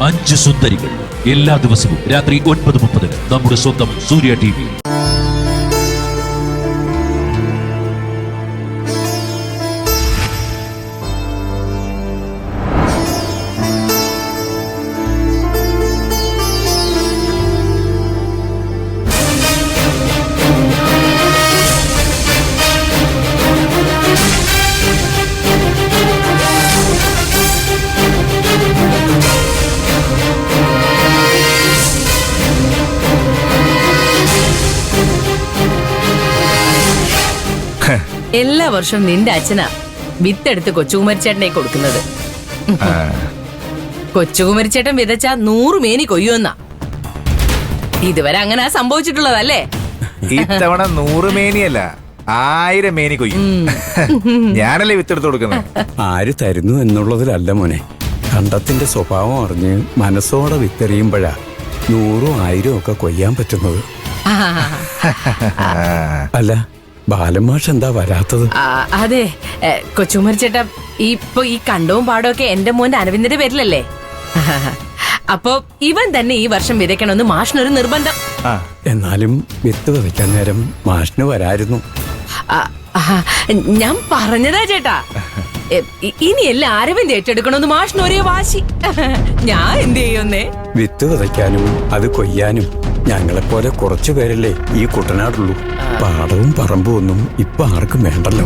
5 സുന്ദരികൾ. എല്ലാ ദിവസവും രാത്രി 9:30 നമ്മുടെ സ്വന്തം സൂര്യ TV. എല്ലാ വർഷവും നിന്റെ അച്ഛനാ വിത്തെടുത്ത് കൊച്ചുകുമരിച്ചേട്ടനെ കൊടുക്കുന്നത്. കൊച്ചുകുമരിച്ചേട്ടൻ വിതച്ച 100 മേനി കൊയ്യുമെന്നാ. ഇതുവരെ അങ്ങനെ സംഭവിച്ചിട്ടുള്ളതല്ലേ? ഇത്തവണ 100 മേനിയല്ല 1000 മേനി കൊയ്യും. ഞാനല്ലേ വിത്തെടുത്ത് കൊടുക്കുന്നത്. ആര് തരുന്നു എന്നുള്ളതിലല്ല മോനെ, കണ്ടത്തിന്റെ സ്വഭാവം അറിഞ്ഞ് മനസ്സോടെ വിത്തെറിയുമ്പോഴാ 100 1000 ഒക്കെ കൊയ്യാൻ പറ്റുന്നത്. അല്ല, ബാലമാഷ് എന്താ വരാത്തത്? അതെ, കൊച്ചുകുമരിച്ചേട്ട ഇപ്പൊ ഈ കണ്ടവും പാടവും ഒക്കെ എന്റെ മോന്റെ അരവിന്ദന്റെ പേരിലല്ലേ. അപ്പൊ ഇവൻ തന്നെ ഈ വർഷം വിതയ്ക്കണമെന്ന് മാഷിനൊരു നിർബന്ധം. എന്നാലും വിത്ത് വിതയ്ക്കാൻ നേരം മാഷിന് വരായിരുന്നു. ഞാൻ പറഞ്ഞതാ ചേട്ടാ, ഇനിയെല്ലാം അരവിന്ദ് ഏറ്റെടുക്കണമെന്ന് മാഷിന് ഒരേ വാശി. ഞാൻ എന്ത് ചെയ്യുന്നേ? വിത്ത് വിതയ്ക്കാനും അത് കൊയ്യാനും ഞങ്ങളെപ്പോലെ കുറച്ചു പേരല്ലേ ഈ കുട്ടനാടുള്ളൂ. പാടവും പറമ്പും ഒന്നും ഇപ്പൊ ആർക്കും വേണ്ടല്ലോ.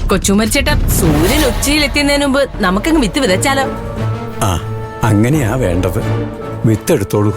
കൊച്ചുമരിച്ചേട്ട, സൂര്യൻ ഉച്ചയിലെത്തുന്നതിന് മുമ്പ് നമുക്കങ്ങ് വിത്ത് വിതച്ചാലോ? അങ്ങനെയാ വേണ്ടത്. വിത്തെടുത്തോളൂ.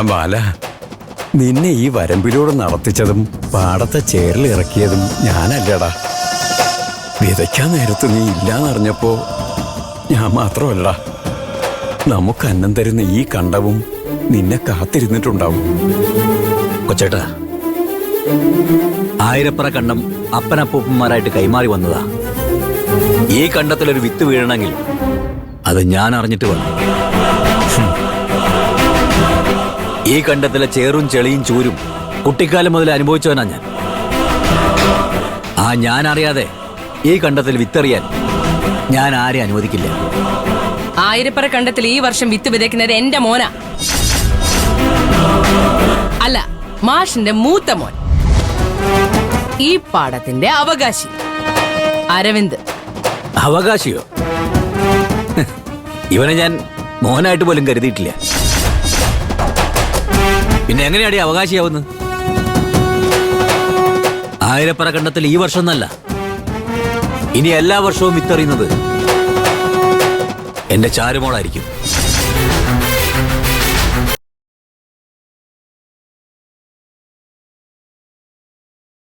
ബാല, നിന്നെ ഈ വരമ്പിലൂടെ നടത്തിച്ചതും പാടത്തെ ചേറിൽ ഇറക്കിയതും ഞാനല്ലടാ. വിതയ്ക്കാൻ നേരത്ത് നീ ഇല്ലാന്നറിഞ്ഞപ്പോ ഞാൻ മാത്രമല്ല, നമുക്ക് അന്നം തരുന്ന ഈ കണ്ടവും നിന്നെ കാത്തിരുന്നിട്ടുണ്ടാവും. കൊച്ചേട്ടാ, ആയിരപ്പറ കണ്ടം അപ്പനപ്പൂപ്പന്മാരായിട്ട് കൈമാറി വന്നതാ. ഈ കണ്ടത്തിലൊരു വിത്ത് വീഴണമെങ്കിൽ അത് ഞാൻ അറിഞ്ഞിട്ട് വന്നു. ഈ കണ്ടത്തിലെ ചേറും ചെളിയും ചൂരും കുട്ടിക്കാലം മുതൽ അനുഭവിച്ചവനാ ഞാൻ. ഞാൻ അറിയാതെ ഈ കണ്ടത്തിൽ വിത്തെറിയാൻ ഞാൻ ആരെ അനുവദിക്കില്ല. ആയിരപ്പറ കണ്ടത്തിൽ ഈ വർഷം വിത്ത് വിതയ്ക്കുന്നത് എന്റെ മോനാ, അല്ല മാഷിന്റെ മൂത്ത മോൻ, ഈ പാടത്തിന്റെ അവകാശി അരവിന്ദ്. അവകാശിയോ? ഇവനെ ഞാൻ മോനായിട്ട് പോലും കരുതിയിട്ടില്ല. പിന്നെ എങ്ങനെയാടി അവകാശിയാവുന്നത്? ആയിരപ്പറ കണ്ടത്തിൽ ഈ വർഷം എന്നല്ല, ഇനി എല്ലാ വർഷവും വിത്തെറിയുന്നത് എന്റെ ചാരുമോളായിരിക്കും.